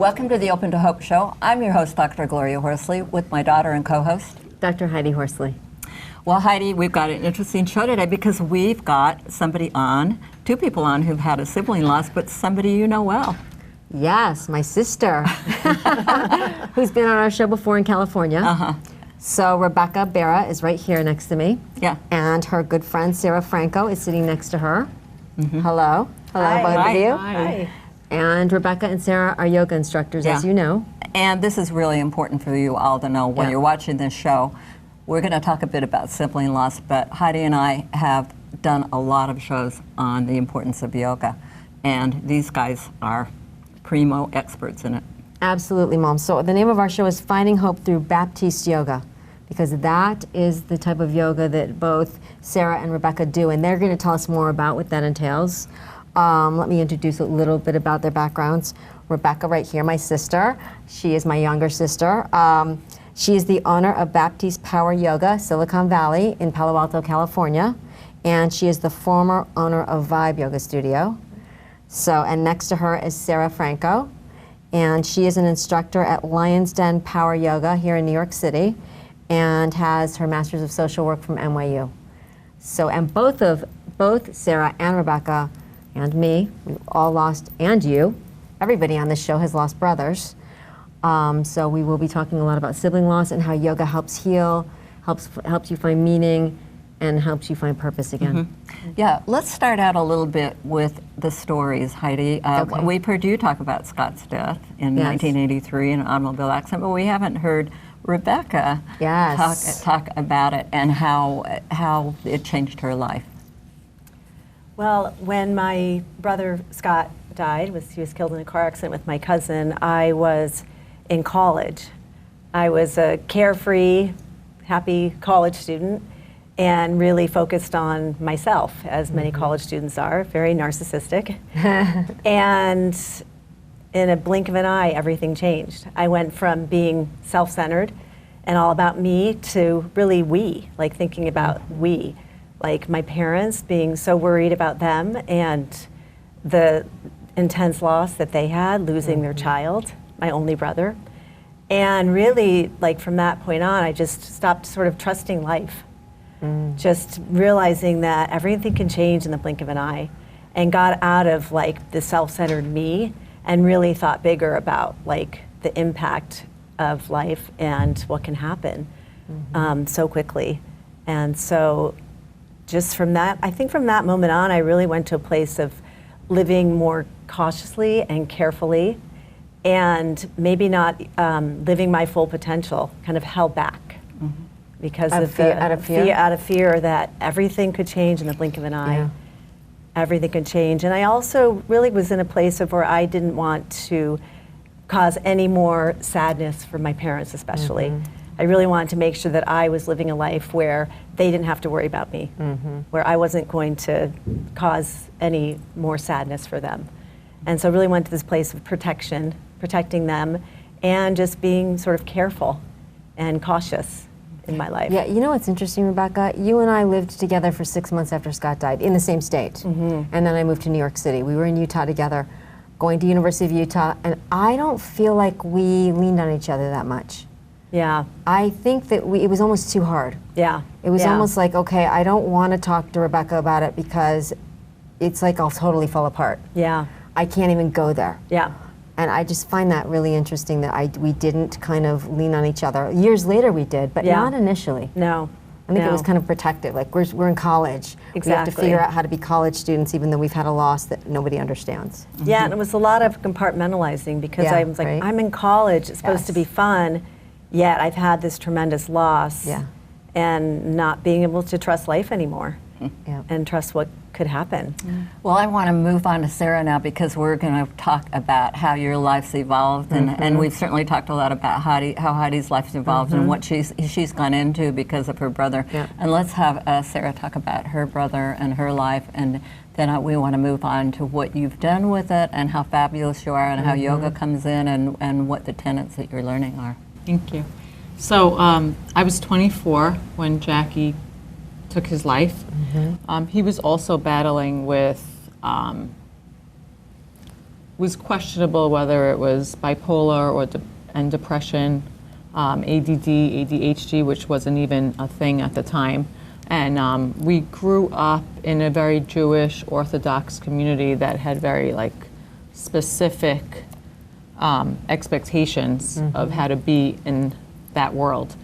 Welcome to the Open to Hope Show. I'm your host, Dr. Gloria Horsley, with my daughter and co-host, Dr. Heidi Horsley. Well, Heidi, we've got an interesting show today because we've got somebody on, two people on who've had a sibling loss, but somebody you know well. Yes, my sister, who's been on our show before in California. Uh-huh. So Rebecca Bara is right here next to me. Yeah. And her good friend, Sarah Franco, is sitting next to her. Mm-hmm. Hello. Hello, Hi. both Hi. of you. Hi. And Rebecca and Sarah are yoga instructors, as you know. And this is really important for you all to know when you're watching this show. We're going to talk a bit about sibling loss, but Heidi and I have done a lot of shows on the importance of yoga, and these guys are primo experts in it. Absolutely, Mom. So the name of our show is Finding Hope Through Baptiste Yoga, because that is the type of yoga that both Sarah and Rebecca do, and they're going to tell us more about what that entails. Let me introduce a little bit about their backgrounds. Rebecca right here, my sister. She is my younger sister. She is the owner of Baptiste Power Yoga, Silicon Valley in Palo Alto, California. And she is the former owner of Vibe Yoga Studio. And next to her is Sarah Franco. And she is an instructor at Lyons Den Power Yoga here in New York City and has her Master's of Social Work from NYU. And both Sarah and Rebecca and me, we all lost, and you, everybody on this show has lost brothers. So we will be talking a lot about sibling loss and how yoga helps heal, helps you find meaning, and helps you find purpose again. Mm-hmm. Yeah, let's start out a little bit with the stories, Heidi. Okay. We've heard you talk about Scott's death in 1983 in an automobile accident, but we haven't heard Rebecca talk about it and how it changed her life. Well, when my brother Scott died, he was killed in a car accident with my cousin, I was in college. I was a carefree, happy college student and really focused on myself, as many college students are, very narcissistic. And in a blink of an eye, everything changed. I went from being self-centered and all about me to really we, like thinking about we. Like my parents being so worried about them and the intense loss that they had, losing their child, my only brother. And really, like from that point on, I just stopped sort of trusting life. Just realizing that everything can change in the blink of an eye, and got out of like the self-centered me and really thought bigger about like the impact of life and what can happen so quickly. And so just from that, I think from that moment on, I really went to a place of living more cautiously and carefully, and maybe not living my full potential, kind of held back because out of fear that everything could change in the blink of an eye. Yeah. Everything could change. And I also really was in a place of where I didn't want to cause any more sadness for my parents, especially. I really wanted to make sure that I was living a life where they didn't have to worry about me, where I wasn't going to cause any more sadness for them. And so I really went to this place of protecting them, and just being sort of careful and cautious in my life. Yeah, you know what's interesting, Rebecca? You and I lived together for 6 months after Scott died in the same state. And then I moved to New York City. We were in Utah together, going to University of Utah, and I don't feel like we leaned on each other that much. Yeah. I think that it was almost too hard. Yeah. It was almost like, okay, I don't want to talk to Rebecca about it because it's like I'll totally fall apart. Yeah. I can't even go there. Yeah. And I just find that really interesting that we didn't kind of lean on each other. Years later we did, but not initially. No. I think it was kind of protective. Like we're in college. Exactly. We have to figure out how to be college students even though we've had a loss that nobody understands. Yeah, and it was a lot of compartmentalizing because I was like, I'm in college, it's supposed to be fun, yet I've had this tremendous loss and not being able to trust life anymore and trust what could happen. Well, I want to move on to Sarah now because we're going to talk about how your life's evolved, and we've certainly talked a lot about how Heidi's life's evolved and what she's gone into because of her brother. And let's have Sarah talk about her brother and her life, and then we want to move on to what you've done with it and how fabulous you are and how yoga comes in and what the tenets that you're learning are. Thank you. So I was 24 when Jackie took his life. He was also battling with was questionable whether it was bipolar or and depression, ADD, ADHD, which wasn't even a thing at the time. And we grew up in a very Jewish Orthodox community that had very like specific expectations of how to be in that world.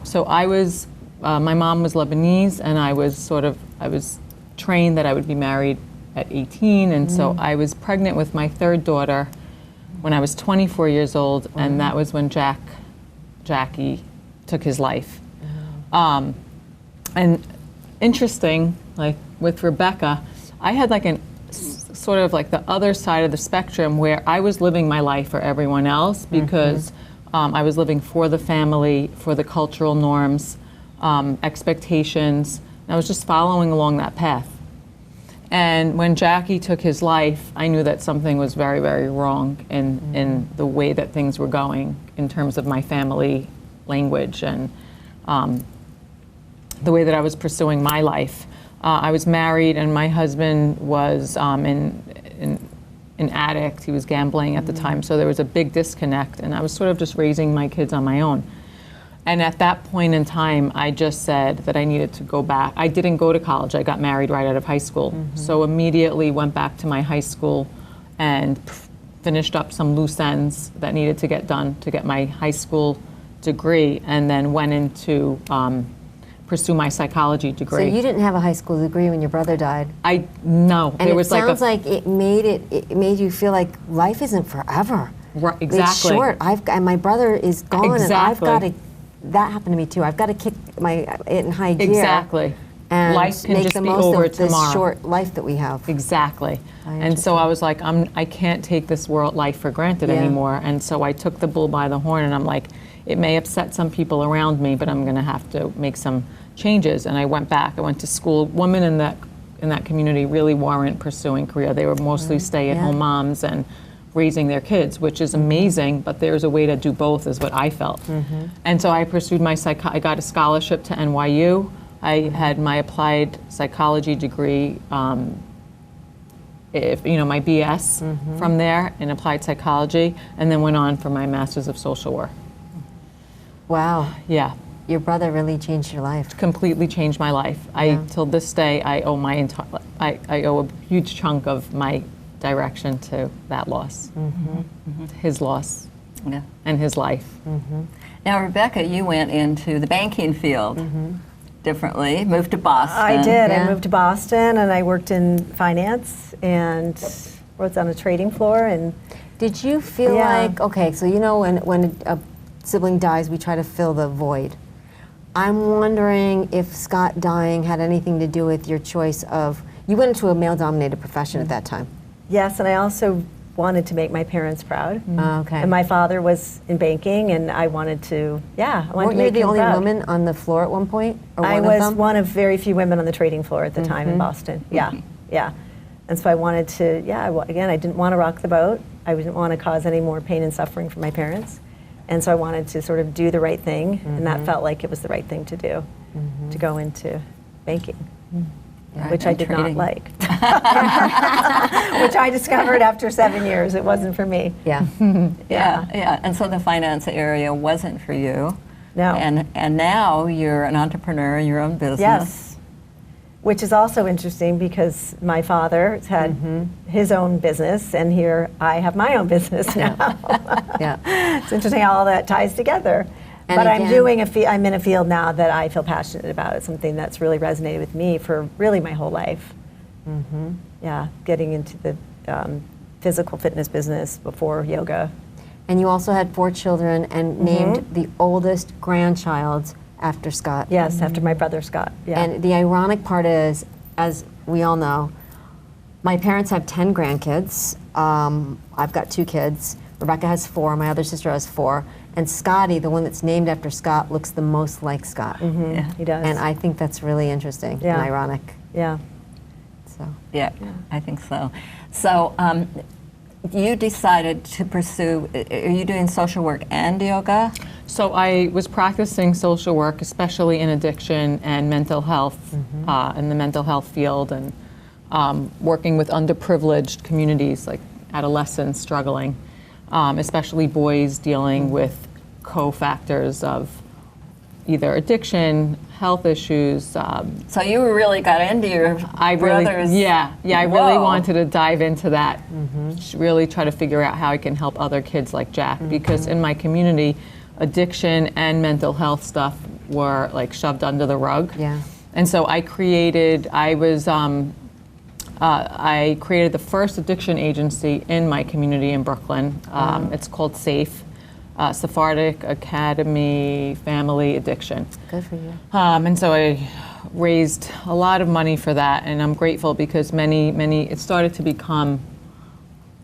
So I was, my mom was Lebanese, and I was trained that I would be married at 18, and so I was pregnant with my third daughter when I was 24 years old, and that was when Jackie took his life. And interesting, like with Rebecca, I had like sort of like the other side of the spectrum where I was living my life for everyone else because I was living for the family, for the cultural norms, expectations, and I was just following along that path. And when Jackie took his life, I knew that something was very, very wrong in the way that things were going in terms of my family language and the way that I was pursuing my life. I was married, and my husband was an addict. He was gambling at the time, so there was a big disconnect, and I was sort of just raising my kids on my own. And at that point in time, I just said that I needed to go back. I didn't go to college. I got married right out of high school. So immediately went back to my high school and finished up some loose ends that needed to get done to get my high school degree, and then went into pursue my psychology degree. So you didn't have a high school degree when your brother died. No. And it sounds like it made you feel like life isn't forever. Right, exactly. It's short. and my brother is gone, Exactly. and I've got to. That happened to me too. I've got to kick it in high gear. Exactly. And life can make just the be most over of this tomorrow. short life that we have. Exactly. And so I was like, I can't take this world life for granted anymore. And so I took the bull by the horn, and I'm like, it may upset some people around me, but I'm going to have to make some changes. And I went back. I went to school. Women in that community really weren't pursuing career. They were mostly stay-at-home moms and raising their kids, which is amazing, but there's a way to do both, is what I felt. And so I pursued I got a scholarship to NYU. I had my applied psychology degree, my BS from there in applied psychology, and then went on for my master's of social work. Wow. Yeah. Your brother really changed your life. Completely changed my life. Till this day, I owe I owe a huge chunk of my direction to that loss, his loss, and his life. Now, Rebecca, you went into the banking field differently, moved to Boston. I did. I moved to Boston, and I worked in finance and was on a trading floor. And did you feel like, okay, so you know when a sibling dies, we try to fill the void. I'm wondering if Scott dying had anything to do with your choice of, you went into a male-dominated profession at that time. Yes, and I also wanted to make my parents proud. Okay. And my father was in banking, and I wanted to, I wanted Weren't to you make the him only proud. woman on the floor at one point? Or I one was of them? one of very few women on the trading floor at the time in Boston. Yeah. And so I wanted to, again, I didn't want to rock the boat. I didn't want to cause any more pain and suffering for my parents. And so I wanted to sort of do the right thing, and that felt like it was the right thing to do, to go into banking. Which I did not like. Which I discovered after 7 years. It wasn't for me. Yeah. Yeah. And so the finance area wasn't for you. No. And now you're an entrepreneur in your own business. Yes. Which is also interesting because my father had his own business, and here I have my own business now. It's interesting how all that ties together. And but again, I'm in a field now that I feel passionate about. It's something that's really resonated with me for really my whole life. Yeah, getting into the physical fitness business before yoga. And you also had 4 children and named the oldest grandchild after Scott. Yes, after my brother Scott. Yeah. And the ironic part is, as we all know, my parents have 10 grandkids. I've got 2 kids. Rebecca has 4. My other sister has 4. And Scotty, the one that's named after Scott, looks the most like Scott. Yeah, he does. And I think that's really interesting and ironic. Yeah. So. Yeah, I think so. So you decided to pursue, are you doing social work and yoga? So I was practicing social work, especially in addiction and mental health, in the mental health field, and working with underprivileged communities like adolescents struggling, especially boys dealing with cofactors of either addiction, health issues. So you really got into your brother's. I really Whoa. wanted to dive into that. Really try to figure out how I can help other kids like Jack, because in my community, addiction and mental health stuff were like shoved under the rug. Yeah. And so I created the first addiction agency in my community in Brooklyn. It's called SAFE, Sephardic Academy Family Addiction. Good for you. And so I raised a lot of money for that, and I'm grateful because it started to become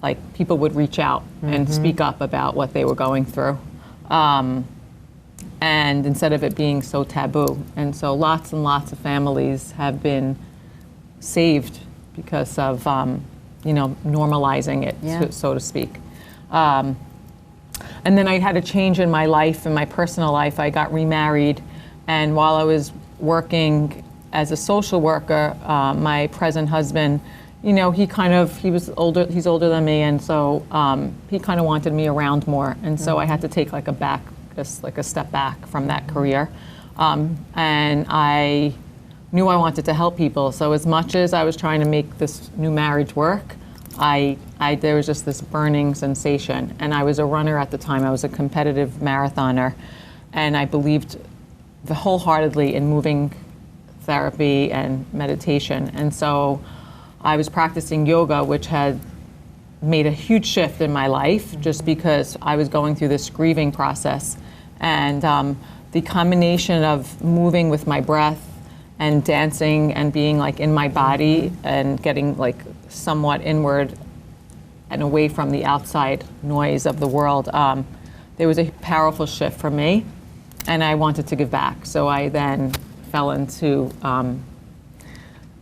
like people would reach out and speak up about what they were going through. And instead of it being so taboo. And so lots and lots of families have been saved because of, normalizing it, so to speak. And then I had a change in my life, in my personal life. I got remarried, and while I was working as a social worker, my present husband, he's older than me, and so he kind of wanted me around more, and so I had to take like a step back from that career, and I knew I wanted to help people. So as much as I was trying to make this new marriage work, there was just this burning sensation. And I was a runner at the time. I was a competitive marathoner, and I believed wholeheartedly in moving therapy and meditation. And so I was practicing yoga, which had made a huge shift in my life just because I was going through this grieving process. And the combination of moving with my breath and dancing and being like in my body and getting like somewhat inward and away from the outside noise of the world, there was a powerful shift for me, and I wanted to give back. So I then fell into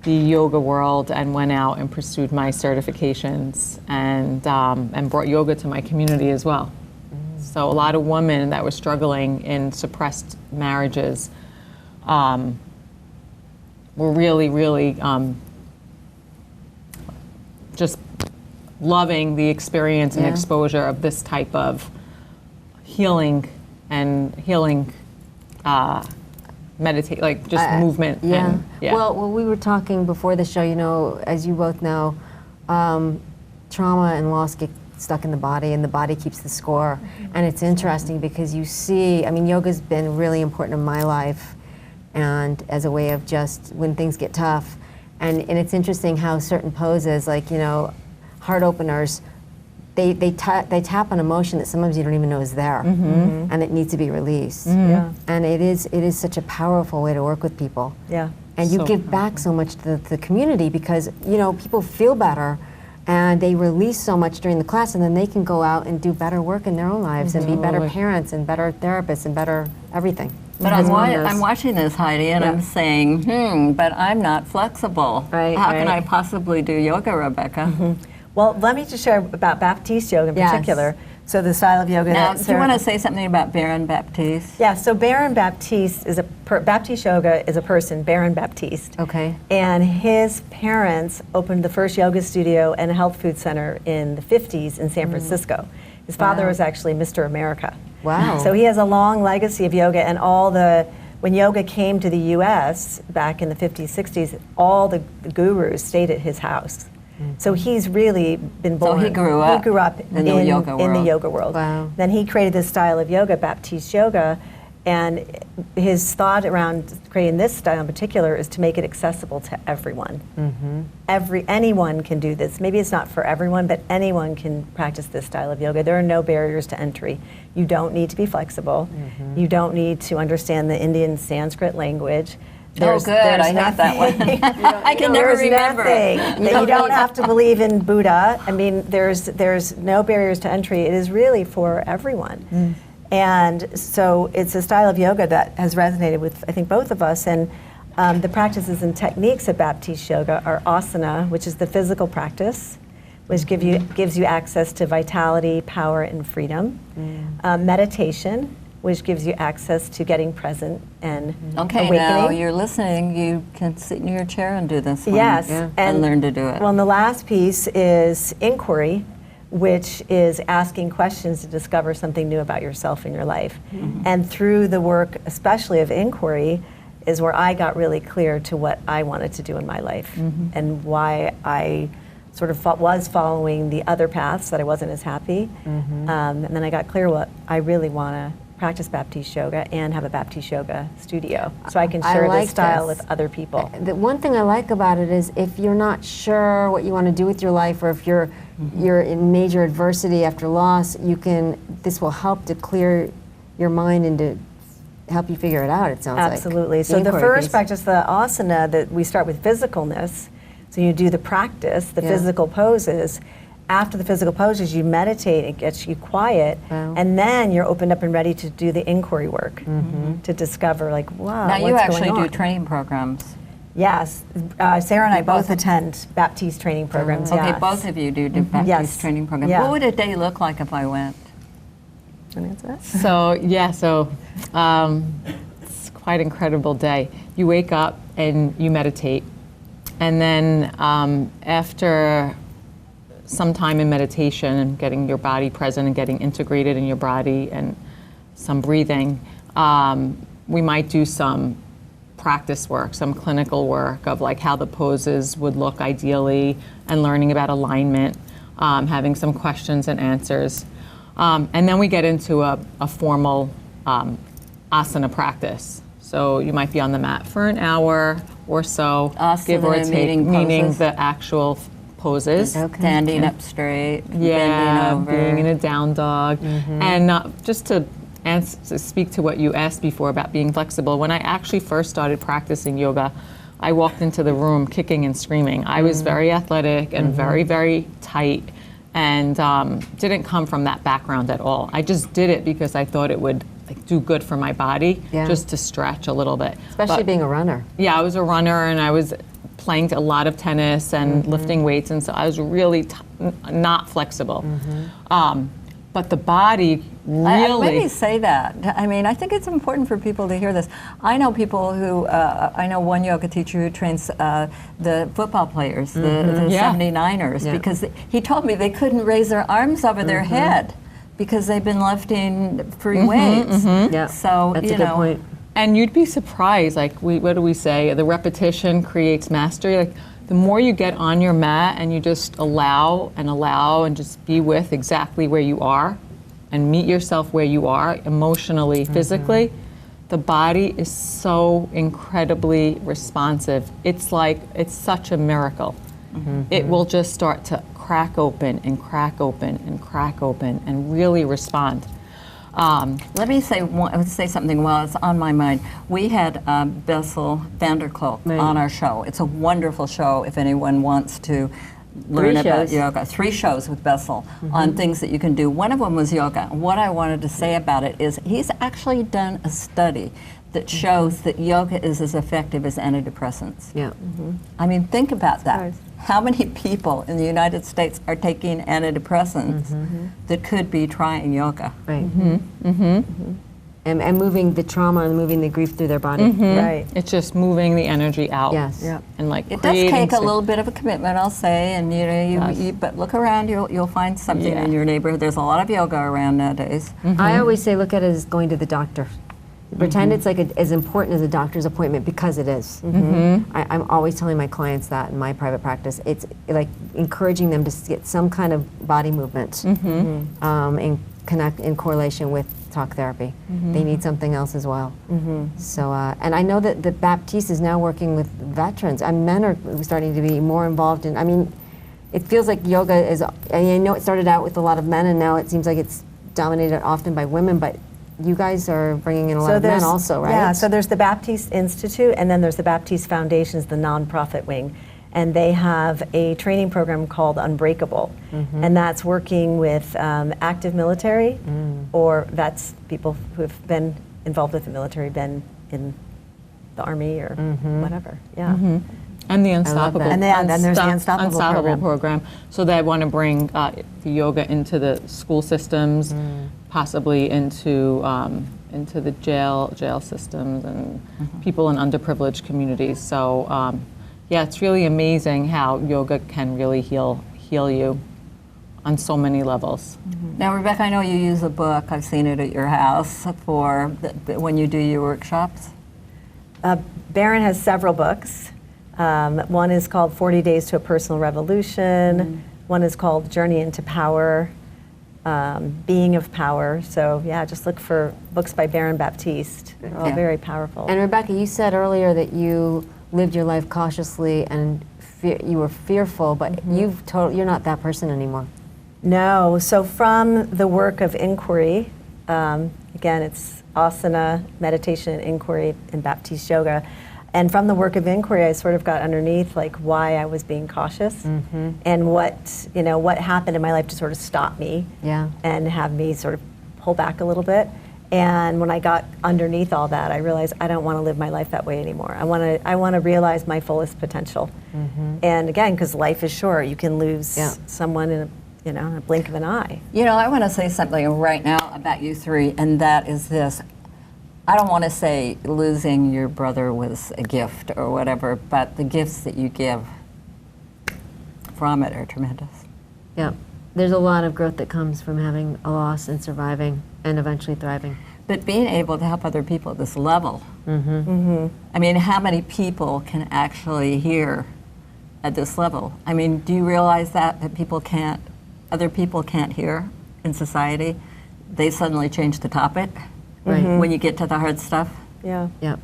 the yoga world and went out and pursued my certifications and brought yoga to my community as well. So a lot of women that were struggling in suppressed marriages were really, really just loving the experience and exposure of this type of healing meditate, like just movement. Yeah. And, Well, we were talking before the show, as you both know, trauma and loss get stuck in the body, and the body keeps the score. And it's interesting because you see, yoga's been really important in my life, and as a way of just when things get tough. And it's interesting how certain poses, like, heart openers, they tap an emotion that sometimes you don't even know is there, and it needs to be released. Yeah. And it is such a powerful way to work with people. Yeah. And you So give back so much to the community because, people feel better and they release so much during the class, and then they can go out and do better work in their own lives and be better Totally. parents and better therapists and better everything. But I'm watching this, Heidi, and I'm saying, but I'm not flexible. Right, How can right. I possibly do yoga, Rebecca? Well, let me just share about Baptiste Yoga in Yes. particular. So the style of yoga Now, that do you want to Sarah- say something about Baron Baptiste? Yeah, so Baron Baptiste is Baptiste Yoga is a person, Baron Baptiste. Okay. And his parents opened the first yoga studio and a health food center in the 50s in San Francisco. His father Wow. was actually Mr. America. Wow. So he has a long legacy of yoga, and when yoga came to the U.S. back in the 50s, 60s, all the gurus stayed at his house. So he's really been So born. he grew up in in the yoga in the world. yoga world. Wow. Then he created this style of yoga, Baptiste Yoga, and his thought around creating this style in particular is to make it accessible to everyone. Anyone can do this. Maybe it's not for everyone, but anyone can practice this style of yoga. There are no barriers to entry. You don't need to be flexible. You don't need to understand the Indian Sanskrit language. Good. I hate that one. I can never remember. You don't have to believe in Buddha. There's no barriers to entry. It is really for everyone. And so it's a style of yoga that has resonated with, I think, both of us. And the practices and techniques of Baptiste Yoga are asana, which is the physical practice, which gives you access to vitality, power, and freedom. Meditation, which gives you access to getting present and Okay, awakening. now you're listening. You can sit in your chair and do this one. Yes, and learn to do it. Well, and the last piece is inquiry, which is asking questions to discover something new about yourself and your life. And through the work, especially of inquiry, is where I got really clear to what I wanted to do in my life and why I sort of was following the other paths that I wasn't as happy. And then I got clear what I really want to practice Baptiste Yoga and have a Baptiste Yoga studio so I can share this style with other people. The one thing I like about it is if you're not sure what you want to do with your life, or if you're in major adversity after loss, this will help to clear your mind and to help you figure it out, it sounds like. Absolutely. So the first practice, the asana, that we start with physicalness. So you do the practice, the physical poses. After the physical poses, you meditate, it gets you quiet, and then you're opened up and ready to do the inquiry work to discover, like, wow, now you what's actually going do on? training programs. Yes, Sarah and I both attend Baptiste training programs. Okay, yes. both of you do Baptiste Yes. training programs. Yeah. What would a day look like if I went? Can I answer that? It's quite an incredible day. You wake up and you meditate, and then after some time in meditation and getting your body present and getting integrated in your body and some breathing, we might do some practice work, some clinical work of like how the poses would look ideally, and learning about alignment, having some questions and answers. And then we get into a formal asana practice. So you might be on the mat for an hour or so, give or Asana take, meaning poses? the actual poses. Standing up straight, Yeah, bending over. being in a down dog. And just to speak to what you asked before about being flexible, when I actually first started practicing yoga, I walked into the room kicking and screaming. I was very athletic and very, very tight, and didn't come from that background at all. I just did it because I thought it would do good for my body, just to stretch a little bit. Especially being a runner. Yeah, I was a runner, and I was playing a lot of tennis and lifting weights, and so I was really not flexible. But the body really... Let me say that. I mean, I think it's important for people to hear this. I know people who, I know one yoga teacher who trains the football players, the 79ers, because he told me they couldn't raise their arms over their head because they've been lifting free weights. Yeah, So, that's a good point. And you'd be surprised, like, what do we say? The repetition creates mastery. Like, the more you get on your mat and you just allow and just be with exactly where you are and meet yourself where you are emotionally, physically, the body is so incredibly responsive. It's such a miracle. It will just start to crack open and crack open and crack open and really respond. Let me say something while it's on my mind. We had Bessel van der Kolk on our show. It's a wonderful show if anyone wants to learn about yoga. 3 shows with Bessel on things that you can do. One of them was yoga. What I wanted to say about it is he's actually done a study that shows that yoga is as effective as antidepressants. Yeah. I mean, think about that. How many people in the United States are taking antidepressants that could be trying yoga? Right. And moving the trauma and moving the grief through their body. Right. It's just moving the energy out. Yes. And like It does creating take a little bit of a commitment, I'll say, and but look around, you'll find something in your neighborhood. There's a lot of yoga around nowadays. I always say look at it as going to the doctor. Pretend it's like as important as a doctor's appointment, because it is. I'm always telling my clients that in my private practice. It's like encouraging them to get some kind of body movement and connect in correlation with talk therapy. They need something else as well. So, and I know that the Baptiste is now working with veterans. Men are starting to be more involved in, I mean, it feels like yoga is, I know it started out with a lot of men and now it seems like it's dominated often by women, but you guys are bringing in a lot of men also, right? Yeah, so there's the Baptiste Institute, and then there's the Baptiste Foundation's the nonprofit wing. And they have a training program called Unbreakable. And that's working with active military or vets, people who have been involved with the military, been in the Army or whatever. Yeah. And the Unstoppable. And then there's the Unstoppable program. So they want to bring the yoga into the school systems, possibly into into the jail systems and people in underprivileged communities. So yeah, it's really amazing how yoga can really heal you on so many levels. Now, Rebecca, I know you use a book. I've seen it at your house for when you do your workshops. Baron has several books. One is called 40 Days to a Personal Revolution. One is called Journey into Power, Being of Power. So yeah, just look for books by Baron Baptiste. They're all very powerful. And Rebecca, you said earlier that you lived your life cautiously and you were fearful, but you're not that person anymore. No, so from the work of inquiry, again, it's asana, meditation, and inquiry in Baptiste Yoga. And from the work of inquiry, I sort of got underneath like why I was being cautious and what happened in my life to sort of stop me and have me sort of pull back a little bit. And when I got underneath all that, I realized I don't want to live my life that way anymore. I want to realize my fullest potential. And again, because life is short, you can lose someone in a blink of an eye. You know, I want to say something right now about you three, and that is this. I don't want to say losing your brother was a gift or whatever, but the gifts that you give from it are tremendous. Yeah, there's a lot of growth that comes from having a loss and surviving and eventually thriving. But being able to help other people at this level, I mean, how many people can actually hear at this level? I mean, do you realize that other people can't hear in society? They suddenly change the topic when you get to the hard stuff. Yeah. Yeah.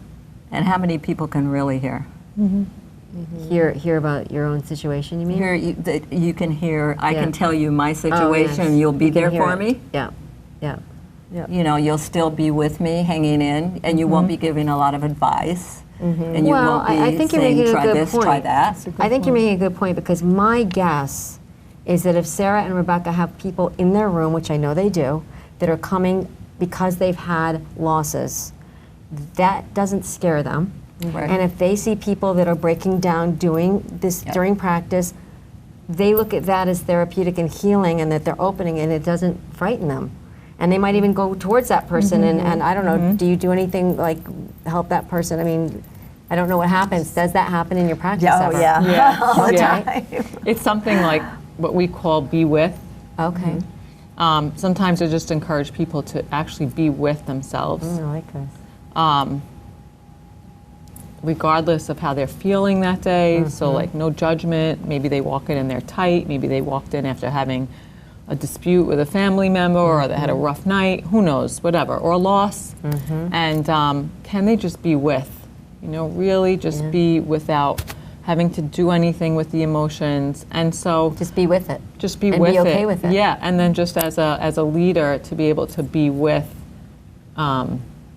And how many people can really hear? Hear about your own situation, you mean? You can hear, I can tell you my situation, you'll be there for me. Yeah, yeah. Yep. You know, you'll still be with me, hanging in, and you won't be giving a lot of advice. And you Well, won't be I think you're saying, making a try good this, point. try that. I think you're making a good point because my guess is that if Sarah and Rebecca have people in their room, which I know they do, that are coming because they've had losses, that doesn't scare them. Right. And if they see people that are breaking down doing this during practice, they look at that as therapeutic and healing and that they're opening and it doesn't frighten them. And they might even go towards that person and I don't know, do you do anything like help that person? I mean, I don't know what happens. Does that happen in your practice ever? Yeah. All the Yeah. time. It's something like what we call be with. Okay. Sometimes I just encourage people to actually be with themselves. I like this. Regardless of how they're feeling that day. So like no judgment. Maybe they walk in and they're tight. Maybe they walked in after having a dispute with a family member or they had a rough night. Who knows, whatever, or a loss. And can they just be with? You know, really just be without having to do anything with the emotions. And so Just be with it. just be And with be okay with it. Yeah, and then just as a leader to be able to be with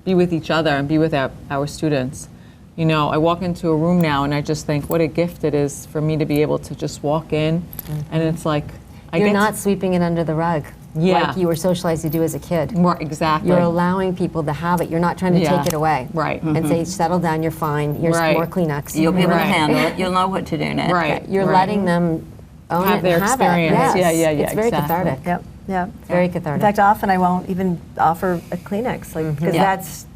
each other and be with our students. You know, I walk into a room now and I just think what a gift it is for me to be able to just walk in and it's like You're not sweeping it under the rug Yeah. like you were socialized to do as a kid. more exactly. You're allowing people to have it. You're not trying to Yeah. take it away. Right. And say, settle down, you're fine. Here's Right. more Kleenex. You'll be able to Right. handle it. You'll know what to do next. Right. You're right. letting them own Have it their and have experience. it. Yes. Yeah, It's very exactly. cathartic. Yep. Yeah. Very In cathartic. fact, often I won't even offer a Kleenex, like because Yeah. that's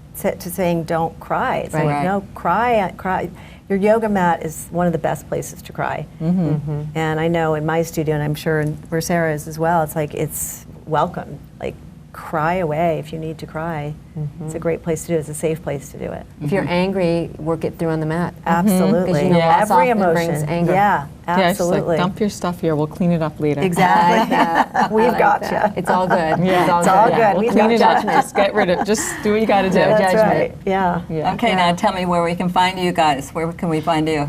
to saying don't cry. It's Right. like Right. no, cry. Your yoga mat is one of the best places to cry. And I know in my studio, and I'm sure where Sarah is as well, it's like it's welcome. Like cry away if you need to cry. It's a great place to do it. It's a safe place to do it. If you're angry, work it through on the mat. Absolutely. 'Cause you know loss Every often emotion brings anger. Yeah, Yeah, it's just absolutely. like dump your stuff here. We'll clean it up later. Exactly. We've Like got that. you. It's all good. Yeah. It's all It's all good. good. We'll We've clean got it up. judgment. Just get rid of. Just do what you got to do. No That's judgment. right. Yeah. Yeah. Okay, now tell me where we can find you guys. Where can we find you?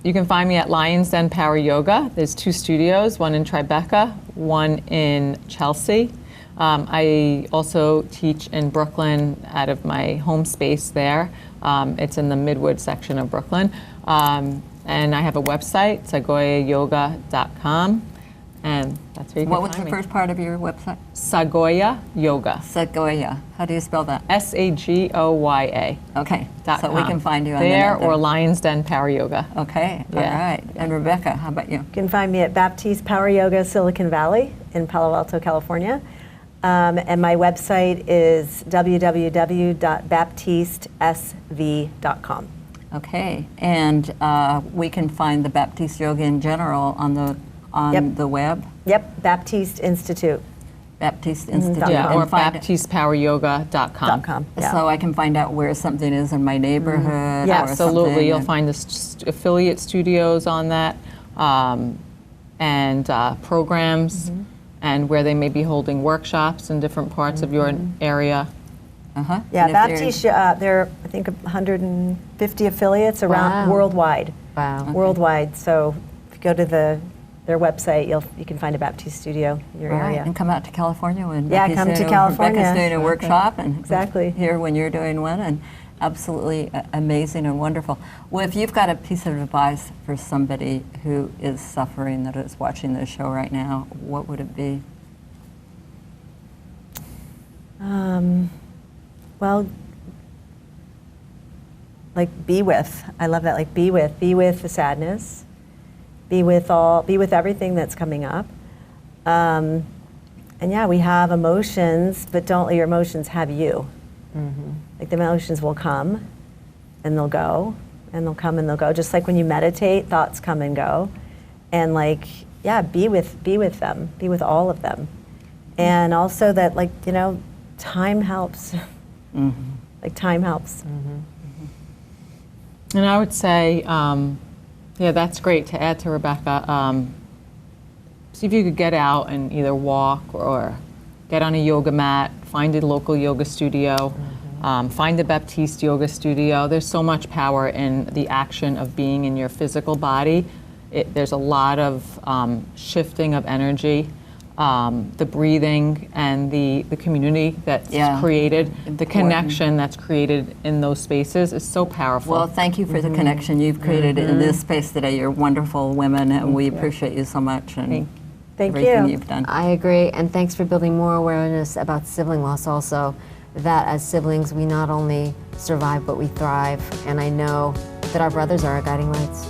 You can find me at Lyons Den Power Yoga. There's 2 studios, one in Tribeca, one in Chelsea. I also teach in Brooklyn out of my home space there. It's in the Midwood section of Brooklyn. And I have a website, sagoyayoga.com. And that's where you can What was find the me. first part of your website? Sagoya Yoga. Sagoya. How do you spell that? SAGOYA. Okay, .com. so we can find you on there the net or Lyons Den Power Yoga. Okay, Yeah. all right. And Rebecca, how about you? You can find me at Baptiste Power Yoga, Silicon Valley in Palo Alto, California. And my website is www.baptistesv.com. Okay, and we can find the Baptiste Yoga in general on the the web. Yep, Baptiste Institute. Baptiste Institute. Yeah, or and find it. BaptistePowerYoga.com. Yeah. So I can find out where something is in my neighborhood. Yeah, or Absolutely, something, you'll and- find the affiliate studios on that, and programs, and where they may be holding workshops in different parts of your area. Uh-huh. Yeah, And if they're- Baptiste, there are, I think, 150 affiliates around Wow. worldwide. Wow. Worldwide. So if you go to their website, you can find a Baptiste studio in your Right, area. and come out to California when Yeah, Becky's come doing to California. Rebecca's doing a Exactly. workshop, and Exactly. here when you're doing one, and absolutely amazing and wonderful. Well, if you've got a piece of advice for somebody who is suffering, that is watching this show right now, what would it be? Well, like be with. I love that. Like be with the sadness. Be with everything that's coming up. And yeah, we have emotions, but don't let your emotions have you. Like the emotions will come, and they'll go, and they'll come and they'll go. Just like when you meditate, thoughts come and go, and like yeah, be with them. Be with all of them, and also that like time helps. Like time helps. And I would say, yeah, that's great to add to Rebecca. See if you could get out and either walk or get on a yoga mat, find a local yoga studio, find a Baptiste yoga studio. There's so much power in the action of being in your physical body. There's a lot of shifting of energy. The breathing and the community that's created, the connection that's created in those spaces is so powerful. Well, thank you for the connection you've created in this space today. You're wonderful women, and we appreciate you so much and Thank everything you. you've done. I agree, and thanks for building more awareness about sibling loss also, that as siblings we not only survive but we thrive, and I know that our brothers are our guiding lights.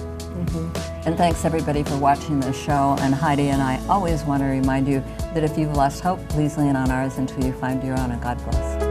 And thanks everybody for watching this show. And Heidi and I always want to remind you that if you've lost hope, please lean on ours until you find your own. And God bless.